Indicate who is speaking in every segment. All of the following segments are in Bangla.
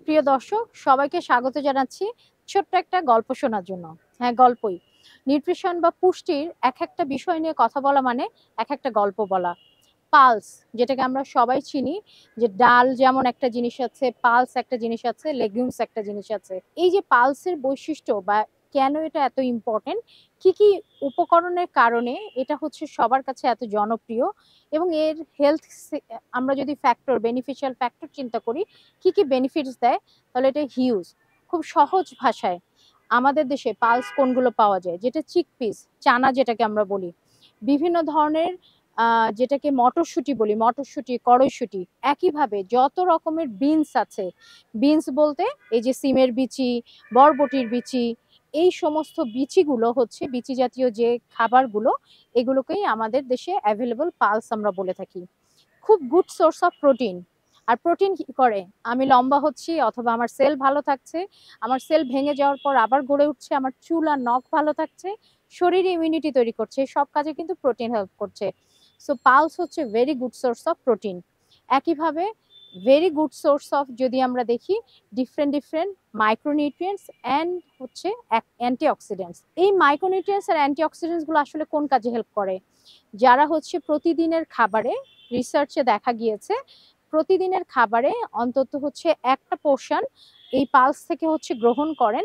Speaker 1: প্রিয় দর্শক, সবাইকে স্বাগত জানাচ্ছি ছোট্ট একটা গল্প শোনার জন্য। হ্যাঁ, গল্পই। নিউট্রিশন বা পুষ্টির এক একটা বিষয় নিয়ে কথা বলা মানে এক একটা গল্প বলা। পালস, যেটাকে আমরা সবাই চিনি, যে ডাল যেমন একটা জিনিস আছে, পালস একটা জিনিস আছে, লেগুমস একটা জিনিস আছে। এই যে পালসের বৈশিষ্ট্য বা কেন এটা এত ইম্পর্টেন্ট, কি কি উপকরণের কারণে এটা হচ্ছে সবার কাছে এত জনপ্রিয়, এবং এর হেলথ, আমরা যদি বেনিফিশিয়াল ফ্যাক্টর চিন্তা করি, কি কি বেনিফিটস দেয়, তাহলে এটা হিউজ। খুব সহজ ভাষায় আমাদের দেশে পালস কোনগুলো পাওয়া যায়, যেটা চিকপিস, চানা যেটাকে আমরা বলি, বিভিন্ন ধরনের যেটাকে মটরশুঁটি বলি, মটরশুঁটি, কড়ইশুঁটি, একইভাবে যত রকমের বিনস আছে। বিনস বলতে এই যে সিমের বিচি, বরবটির বিচি, এই সমস্ত বিচিগুলো হচ্ছে বিচি জাতীয় যে খাবারগুলো, এগুলোকেই আমাদের দেশে অ্যাভেলেবল পালস আমরা বলে থাকি। খুব গুড সোর্স অফ প্রোটিন। আর প্রোটিন কি করে, আমি লম্বা হচ্ছি অথবা আমার সেল ভালো থাকছে, আমার সেল ভেঙে যাওয়ার পর আবার গড়ে উঠছে, আমার চুল আর নখ ভালো থাকছে, শরীরে ইমিউনিটি তৈরি করছে, সব কাজে কিন্তু প্রোটিন হেল্প করছে। সো পালস হচ্ছে very good source of protein. একইভাবে ভেরি গুড সোর্স অফ, যদি আমরা দেখি, ডিফারেন্ট ডিফারেন্ট মাইক্রোনিউট্রিয়েন্টস অ্যান্ড হচ্ছে অ্যান্টিঅক্সিডেন্টস। এই মাইক্রোনিউট্রিয়েন্টস আর অ্যান্টিঅক্সিডেন্টসগুলো আসলে কোন কাজে হেল্প করে? যারা হচ্ছে প্রতিদিনের খাবারে, রিসার্চে দেখা গিয়েছে, প্রতিদিনের খাবারে অন্তত হচ্ছে একটা পোর্শন এই পালস থেকে হচ্ছে গ্রহণ করেন,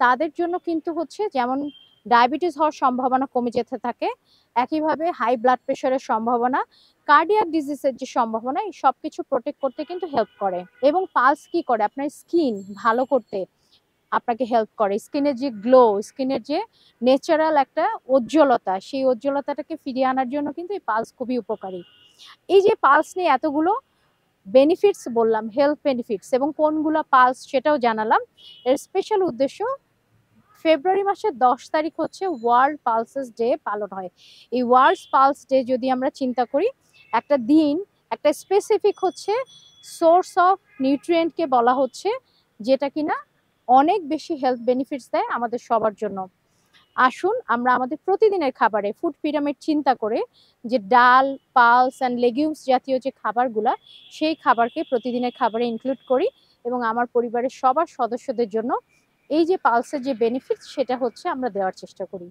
Speaker 1: তাদের জন্য কিন্তু হচ্ছে যেমন ডায়াবেটিস হওয়ার সম্ভাবনা কমে যেতে থাকে, একইভাবে হাই ব্লাড প্রেশারের সম্ভাবনা, কার্ডিয়াক ডিজিজের যে সম্ভাবনা, এই সব কিছু প্রোটেক্ট করতে কিন্তু হেল্প করে। এবং পালস কি করে, আপনার স্কিন ভালো করতে আপনাকে হেল্প করে। স্কিনের যে গ্লো, স্কিনের যে ন্যাচারাল একটা উজ্জ্বলতা, সেই উজ্জ্বলতাটাকে ফিরিয়ে আনার জন্য কিন্তু এই পালস খুবই উপকারী। এই যে পালস নিয়ে এতগুলো বেনিফিটস বললাম, হেলথ বেনিফিটস, এবং কোনগুলো পালস সেটাও জানালাম। এর স্পেশাল উদ্দেশ্য, ফেব্রুয়ারি মাসের 10 তারিখ হচ্ছে ওয়ার্ল্ড পালসেস ডে পালন হয়। এই ওয়ার্ল্ড পালস ডে যদি আমরা চিন্তা করি, একটা দিন, একটা স্পেসিফিক হচ্ছে সোর্স অফ নিউট্রিয়েন্টকে বলা হচ্ছে, যেটা কিনা অনেক বেশি হেলথ বেনিফিটস দেয় আমাদের সবার জন্য। আসুন আমরা আমাদের প্রতিদিনের খাবারে ফুড পিরামিড চিন্তা করে, যে ডাল, পালস অ্যান্ড লেগুমস জাতীয় যে খাবারগুলা, সেই খাবারকে প্রতিদিনের খাবারে ইনক্লুড করি, এবং আমার পরিবারের সবার সদস্যদের জন্য এই যে পালসের যে বেনিফিটস, সেটা হচ্ছে আমরা দেওয়ার চেষ্টা করি।